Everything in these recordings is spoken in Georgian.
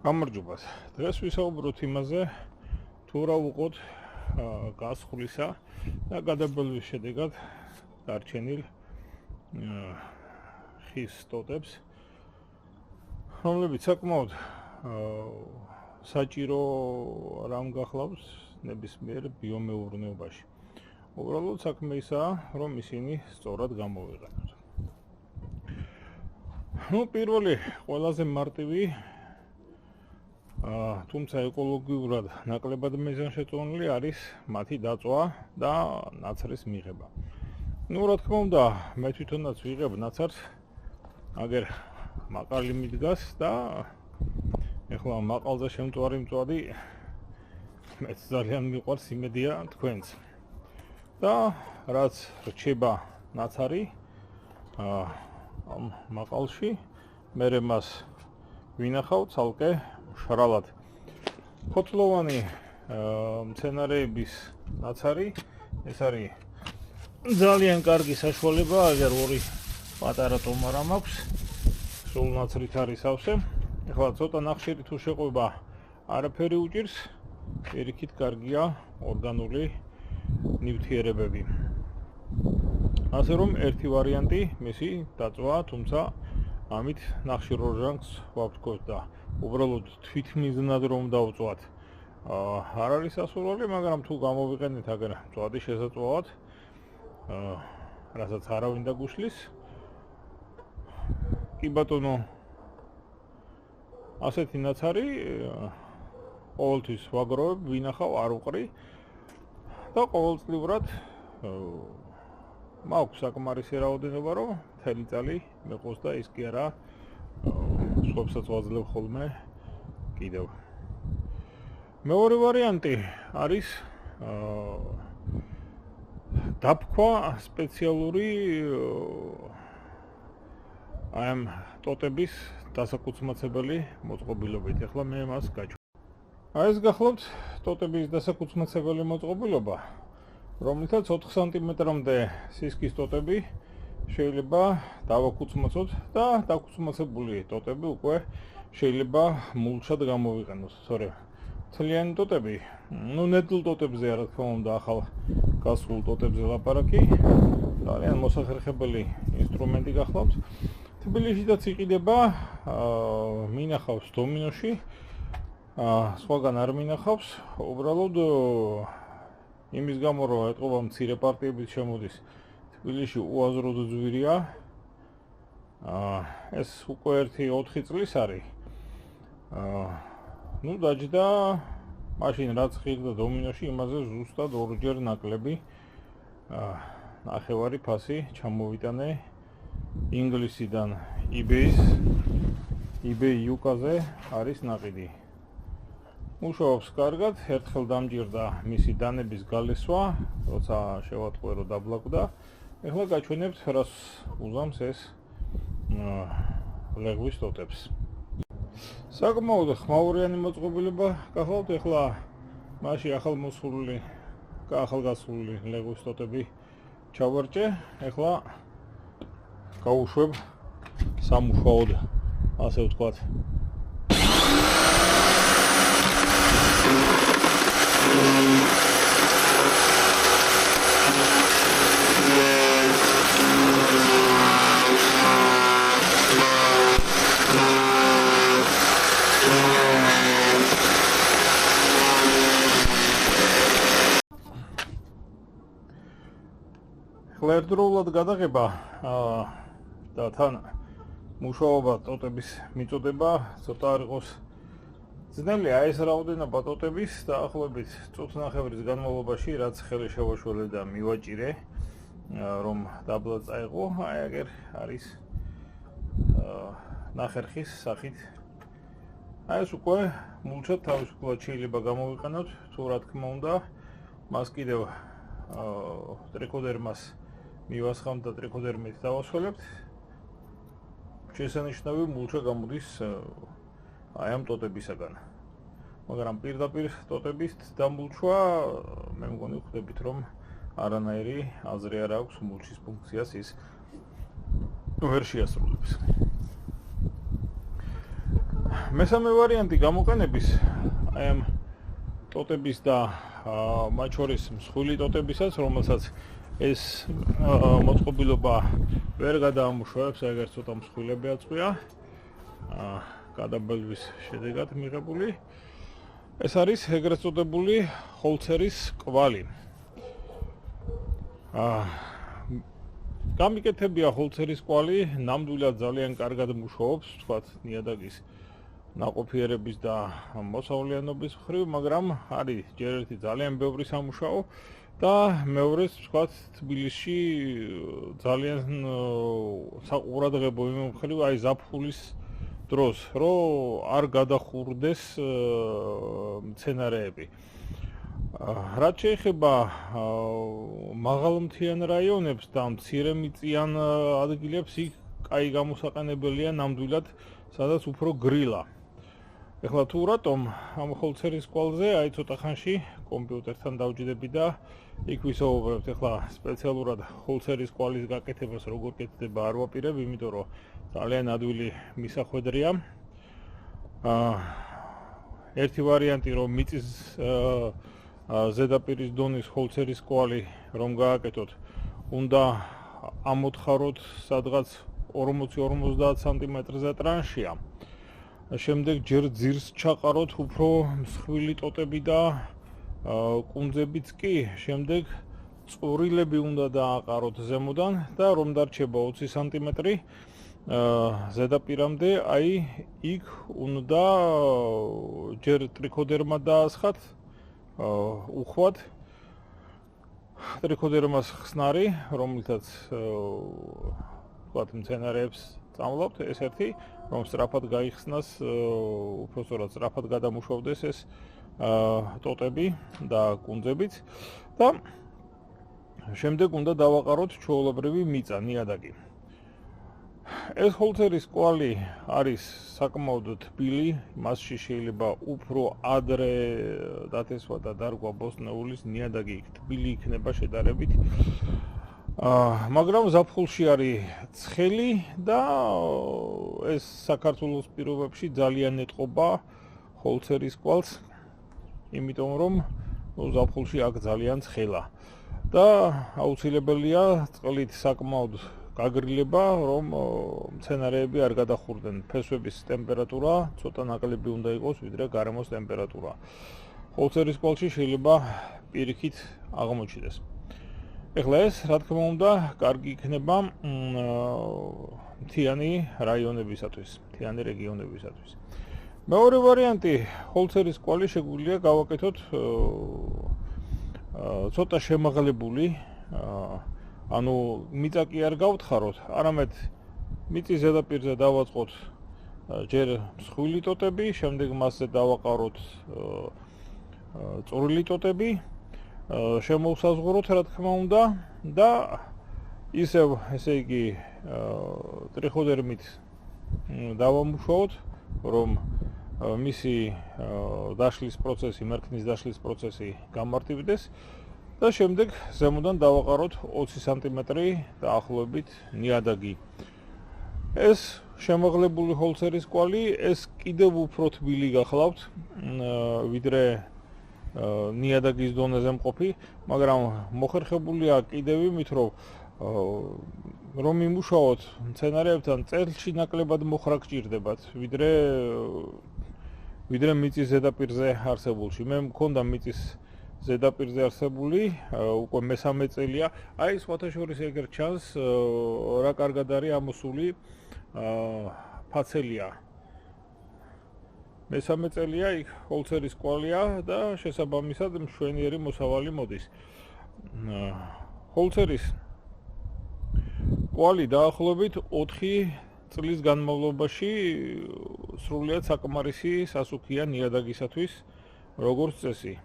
გამარჯობათ. დღეს ვისაუბროთ იმაზე, თუ რა ვუყოთ გასხვლისა და გადაბოლვის შედეგად დარჩენილ ხის ტოტებს, რომლებიც საკმაოდ საჭირო რამ გახლავს ნებისმიერ ბიომეურნეობაში. უბრალოდ საქმე ისაა, რომ ისინი სწორად გამოვიყენოთ. პირველი ყველაზე მარტივი თუმცა ეკოლოგიურად ნაკლებად მიზანშეწონილი არის მათი დაწვა და ნაცრის მიღება. რა თქმა უნდა, მე თვითონაც ვიღებ ნაცარს, აგერ მაყალი მიდგას და ეხლა მაყალზე შემწვარი მწვადი მეც ძალიან მიყვარს, იმედია თქვენც. და რაც რჩება ნაცარი ამ მაყალში, მე მას ვინახავ ცალკე შრალად. ფოთლოვანი მცენარეების ნაცარი, ეს არის ძალიან კარგი საშუალება, აგერ ორი პატარა ტომარა მაქვს, სულ ნაცრით არის სავსე. ეხლა ცოტა ნახშირი თუ შეყვება, არაფერი უჭირს, პირიქით კარგია ორგანული ნივთიერებები. ასე რომ ერთი ვარიანტი მისი დაწვა, თუმცა ამით ნახშირ ორჟანგს ვავთქვათ და უბრალოდ თვითმიზნად რომ დავწვათ, არ არის სასურველი, მაგრამ თუ გამოვიყენეთ აგერ მწვადი შესაძლოა, რასაც არავინ დაგუშლის. კი ბატონო, ასეთი ნაცარი ყოველთვის ვაგროვებ, ვინახავ, არ უყრი და ყოველწლიურად მაქვს საკმარისი რაოდენობა, რომ მთელი წელი მეყოს და ის კი არა სხვებსაც ვაძლევ ხოლმე კიდევ. მეორე ვარიანტი არის დაფქვა სპეციალური ამ ტოტების დასაკუთმაცებელი მოწყობილობით. ეხლა მე მას გაჩვენ. ეს გახლავთ ტოტების დასაკუთმაცებელი მოწყობილობა, რომლითაც 4 სანტიმეტრამდე სისქის ტოტები შეიძლება დავაკუცმოცოთ და დაკუცმოცებული ტოტები უკვე შეიძლება მულჩად გამოვიყენოთ. სწორედ მთლიანი ტოტები, ნედლ ტოტებზე, რა თქმა უნდა, ახალ გასულ ტოტებზე ლაპარაკი, ძალიან მოსახერხებელი ინსტრუმენტი გახლავთ. თბილისშიც იყიდება, მინახავს დომინოში, სხვაგან არ მინახავს, უბრალოდ იმის გამო, რომ ეტყობა მცირე პარტიებით შემოდის, თბილისში უაზროდ ძვირია. ეს უკვე 4 წლის არის. დაჯდა მაშინ რაც ხირდა დომინოში, იმაზე ზუსტად ორჯერ ნაკლები ნახევარი ფასი ჩამოვიტანე ინგლისიდან. eBay UK-ზე არის ნაყიდი. მუშაობს კარგად, ერთხელ დამჭირდა მისი დანების გალესვა, როცა შევატყვე რომ დაბლაკვდა. ეხლა გაჩვენებთ, რას უზამს ეს ლეგვის ტოტებს. საკმაოდ ხმაურიანი მოწყობილება გახლავთ. ეხლა მასში ახალმოსული და ახალგასული ლეგვის ტოტები ჩავარჭე. ეხლა გავუშვებ სამუშაოდ, ასე ვთქვათ. ერთდროულად გადაღება და თან მუშაობა ტოტების მიწოდება ცოტა არ იყოს ძნელი. ეს რაოდენობა ტოტების დაახლოებით წუთნახევრის განმავლობაში, რაც ხელი შევაშველე და მივაჭირე, რომ დაბლა წაეღო, აგერ არის ნახერხის სახით. ეს უკვე მულჩად თავისუფლად შეიძლება გამოვიყენოთ, თუ რა თქმა უნდა, მას კიდევ ტრიკოდერმას მივასხამთ და ტრიკოდერმით დავასრულებთ. შესანიშნავი მულჩა გამოდის ამ ტოტებისაგან. მაგრამ პირდაპირ ტოტების დამულჩვა, მე მგონი ხვდებით, რომ არანაირი აზრი არ აქვს მულჩის ფუნქციას ის ვერ შეასრულებს. მესამე ვარიანტი გამოყენების აი ამ ტოტების და მათ შორის მსხვილი ტოტებისაც, რომელსაც ეს მოწყობილობა ვერ გადაამუშავებს, ეგრეთ ცოტა მსხვილები აწყვია. გადაბალვის შედეგად მიღებული. ეს არის ეგრეთ წოდებული ჰოლცერის კვალი. გამიკეთებია ჰოლცერის კვალი, ნამდვილად ძალიან კარგად მუშაობს, თქვათ, ნიადაგის ნაყოფიერების და მოსავლიანობის მხრივ, მაგრამ არის ჯერ ერთი ძალიან ბევრი სამუშაო და მეორეც, თქვათ, თბილისში ძალიან საყურადღებო იმ მხრივ, აი ზაფხულის დროს, რომ არ გადახურდეს მცენარეები. რაც შეეხება მაღალმთიან რაიონებს და მცირემიწიან ადგილებს, იქ კაი გამოსაყენებელია ნამდვილად, სადაც უფრო გრილა. ეხლა თუ რატომ ამ ჰოლცერის კვალზე, აი ცოტა ხანში კომპიუტერთან დავჯდები და იქ ვისაუბრებთ. ეხლა სპეციალურად ჰოლცერის კვალის გაკეთებას როგორ კეთდება არ ვაპირებ, იმიტომ რომ ძალიან ადვილი მისახვედრია. ერთი ვარიანტი რომ მიწის ზედაპირის დონის ჰოლცერის კვალი რომ გააკეთოთ, უნდა ამოთხაროთ სადღაც 40-50 სანტიმეტრზე ტრანშია. შემდეგ ჯერ ძირს ჩაყაროთ უფრო მსხვილი ტოტები და კუნძებიც კი, შემდეგ წვრილები უნდა დააყაროთ ზემოდან და რომ დარჩება 20 სანტიმეტრი ზედაპირამდე, აი იქ უნდა ჯერ ტრიქოდერმა დაასხათ, უხვად ტრიქოდერმას ხსნარი, რომელთაც ვთქვათ მცენარეებს წამლავთ, ეს ერთი, რომ სწრაფად გაიხსნას, უпростоრად სწრაფად გადამუშავდეს ეს ტოტები და კუნძებიც და შემდეგ უნდა დავაყაროთ ჩვეულებრივი მიწა, ნიადაგი. ეს ჰოლცერის კვალი არის საკმაოდ თბილი, მასში შეიძლება უფრო ადრე დათესვა და დარგვა ბოსტნეულის ნიადაგი თბილი იქნება შედარებით. მაგრამ ზაფხულში არის ცხელი და ეს საქართველოს პირობებში ძალიან ეტყობა ჰოლცერის კვალს, იმიტომ რომ ზაფხულში აქ ძალიან ცხელა და აუცილებელია წყლით საკმაოდ გაგრილება, რომ მცენარეები არ გადახურდნენ. ფესვების ტემპერატურა ცოტა ნაკლები უნდა იყოს, ვიდრე გარემოს ტემპერატურა. ჰოლცერის კვალში შეიძლება პირიქით აღმოჩნდეს. ეხლა ეს, რა თქმა უნდა, კარგი იქნება მთიანი რაიონებისათვის, მთიანი რეგიონებისათვის. მეორე ვარიანტი, ჰოლცერის კვალი შეგვიძლია გავაკეთოთ ცოტა შემაღლებული, ანუ მიწა კი არ გავთხაროთ, არამედ მიწის ზედაპირზე დავაწყოთ ჯერ მსხვილი ტოტები, შემდეგ მასზე დავაყაროთ წვრილი ტოტები, შემოვსაზღვროთ, რა თქმა უნდა, და ისევ, ესე იგი, ტრიხოდერმით დავამუშავოთ, რომ მისი დაშლის პროცესი, მერქნის დაშლის პროცესი გამარტივდეს და შემდეგ ზემოდან დავაყაროთ 20 სანტიმეტრი დაახლოებით ნიადაგი. ეს შემაღლებული ჰოლცერის კვალი, ეს კიდევ უფრო თბილი გახლავთ, ვიდრე ნიადაგის დონეზე მყოფი, მაგრამ მოხერხებულია კიდევ იმით, რომ იმუშაოთ მცენარეებთან წელში ნაკლებად მოხრა გჭირდებათ, ვიდრე მიწის ზედაპირზე არსებულში. მე მქონდა მიწის ზედაპირზე არსებული, უკვე მესამე წელია, აი სხვათა შორის ეგრეთ ჩანს, რა კარგად არის ამოსული ფაცელია. მესამე წელია იქ ჰოლცერის კვალია და შესაბამისად მშვენიერი მოსავალი მოდის. ჰოლცერის კვალი დაახლოებით 4 წლის განმავლობაში სრულიად საკმარისი სასუქია ნიადაგისათვის, როგორც წესი.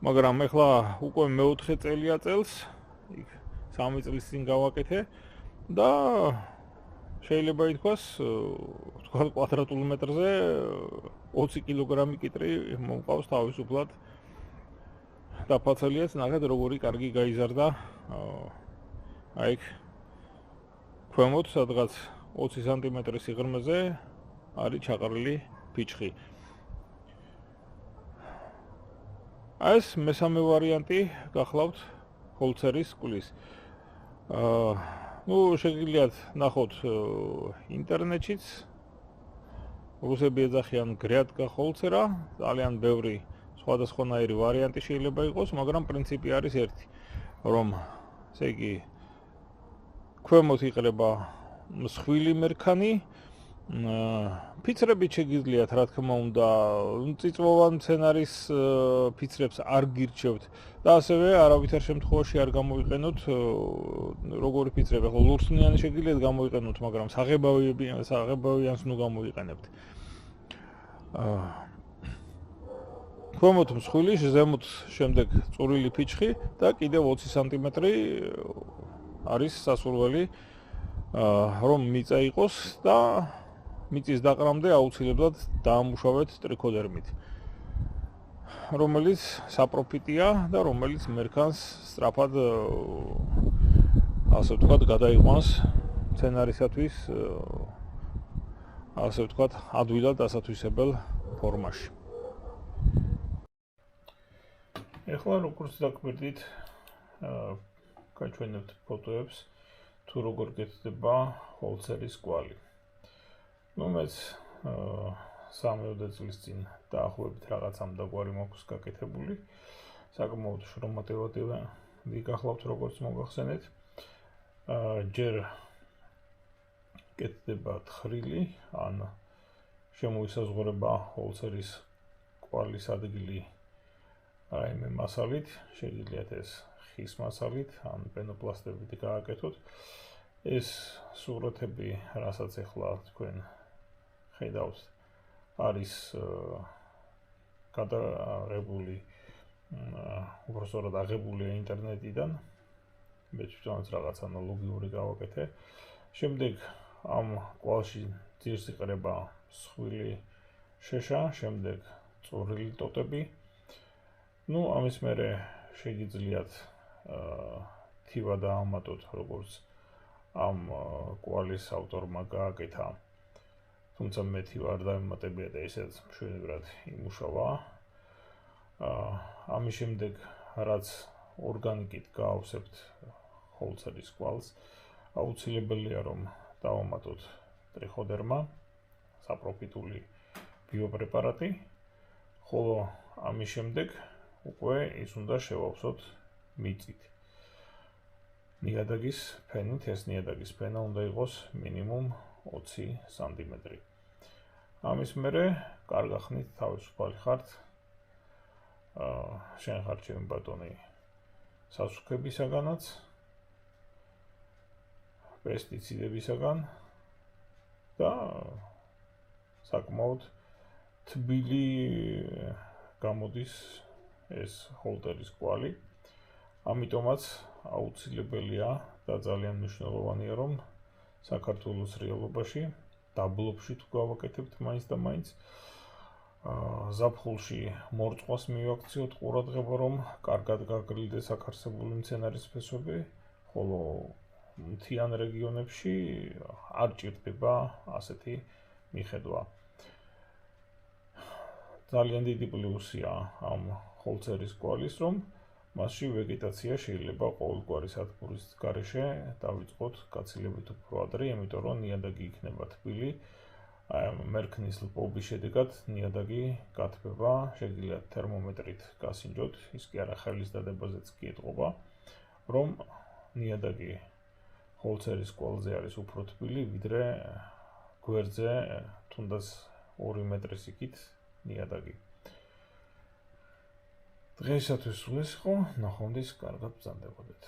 მაგრამ ეხლა უკვე მეოთხე წელია წელს, იქ 3 წლის წინ გავაკეთე და შეიძლება ითქვას, თქვა კვადრატულ მეტრზე 20 კილოგრამი კიტრი მომყავს თავისუფლად. დაფაცელიაც ნახეთ როგორი კარგი გაიზარდა. აი ქვემოთ სადღაც 20 სანტიმეტრის სიღრმეზე არის ჩაყრილი ფიჩხი. ეს მესამე ვარიანტი გახლავთ ჰოლცერის კვლის. შეგიძლიათ ნახოთ ინტერნეტშიც. რუსები ეძახიან გრიატკა ჰოლცერა, ძალიან ბევრი სხვადასხვანაირი ვარიანტი შეიძლება იყოს, მაგრამ პრინციპი არის ერთი, რომ ესე იგი ქვემოთ იყრება მსხვილი მერქანი, ფიცრებით შეგიძლიათ, რა თქმა უნდა, წიწვოვან მცენარის ფიცრებს არ გირჩევთ და ასევე არავითარ შემთხვევაში არ გამოიყენოთ როგორი ფიცრები, ხო ლურსნიანი შეგიძლიათ გამოიყენოთ, მაგრამ საღებავიანს ნუ გამოიყენებთ. ქვემოთ მსხვილი, ზემოთ შემდეგ წვრილი ფიჩხი და კიდევ 20 სანტიმეტრი არის სასურველი, რომ მიწა იყოს და მიწის დაყრამდე აუცილებლად დაამუშავეთ ტრიქოდერმით, რომელიც საპროფიტია და რომელიც მერქანს სწრაფად ასე ვთქვათ გადაიყვანს მცენარისათვის ასე ვთქვათ ადვილად ასათვისებელ ფორმაში. ეხლა როგორც დაგვირდით, გაჩვენებთ ფოტოებს თუ როგორ გეთდება ჰოლცერის კვალი. მეც 3 წლის წინ დაახლოებით რაღაც ამდაგვარი მაქვს გაკეთებული. საკმაოდ შრომატევადი გახლავთ, როგორც მოგახსენეთ. ჯერ გეთდება თხრილი, ან შემოისაზღვრება ჰოლცერის კვალის ადგილი რაიმე მასალით, შეგიძლიათ ეს ხის მასალით, ან პენოპლასტებით გააკეთოთ. ეს სურათები, რასაც ახლა თქვენ ხედავთ, არის გადაღებული, უბრალოდ აღებულია ინტერნეტიდან. მე თვითონაც რაღაც ანალოგიური გავაკეთე. შემდეგ ამ კვალში ძირს იყრება მსხვილი შეშა, შემდეგ წვრილი ტოტები. ამის მერე შეგიძლიათ თივა დაამატოთ, როგორც ამ კვალის ავტორმა გააკეთა. თუმცა მე თივა არ დავემატებია და ისედაც მშვენივრად იმუშავა. ამის შემდეგ, რაც ორგანიკით გაავსებთ ჰოლცერის კვალს, აუცილებელია რომ დავამატოთ ტრიხოდერმა, საპროფიტული ბიოპრეპარატი, ხოლო ამის შემდეგ უკვე ის უნდა შევავსოთ მიწით. ნიადაგის ფენით, ეს ნიადაგის ფენა უნდა იყოს მინიმუმ 20 სანტიმეტრი. ამის მერე კარგ ხნით თავისუფალი ხართ, შენ ხარ ჩემი ბატონი სასუქებისაგანაც, პესტიციდებისაგან და საკმაოდ თბილი გამოდის ეს ჰოლცერის კვალი. ამიტომაც აუცილებელია და ძალიან მნიშვნელოვანია, რომ საქართველოს რეალობაში დაბლობში თუ გავაკეთებთ მაინც და მაინც ზაფხულში მორწყვას მივაქციოთ ყურადღება, რომ კარგად გაგრილდეს აქ არსებული მცენარის ფესვები, ხოლო მთიან რეგიონებში არ ჭირდება ასეთი მიხედვა. ძალიან დიდი პლუსია ამ ჰოლცერის კვალის, რომ მასში ვეგეტაცია შეიძლება ყოველგვარი სათბურის გარეშე დავიწყოთ გაცილებით უფრო ადრე, იმიტომ რომ ნიადაგი იქნება თბილი. მერქნის ლპობის შედეგად ნიადაგი გათბება, შეგიძლიათ თერმომეტრით გასინჯოთ, ის კი არა ხელის დადებაზეც კი ეტყობა, რომ ნიადაგი ჰოლცერის კვალზე არის უფრო თბილი, ვიდრე გვერდზე თუნდაც 2 მეტრის იქით ნიადაგი. დღეისათვის სულ ეს იყო, ნახვამდის კარგად ბრძანდებოდეთ.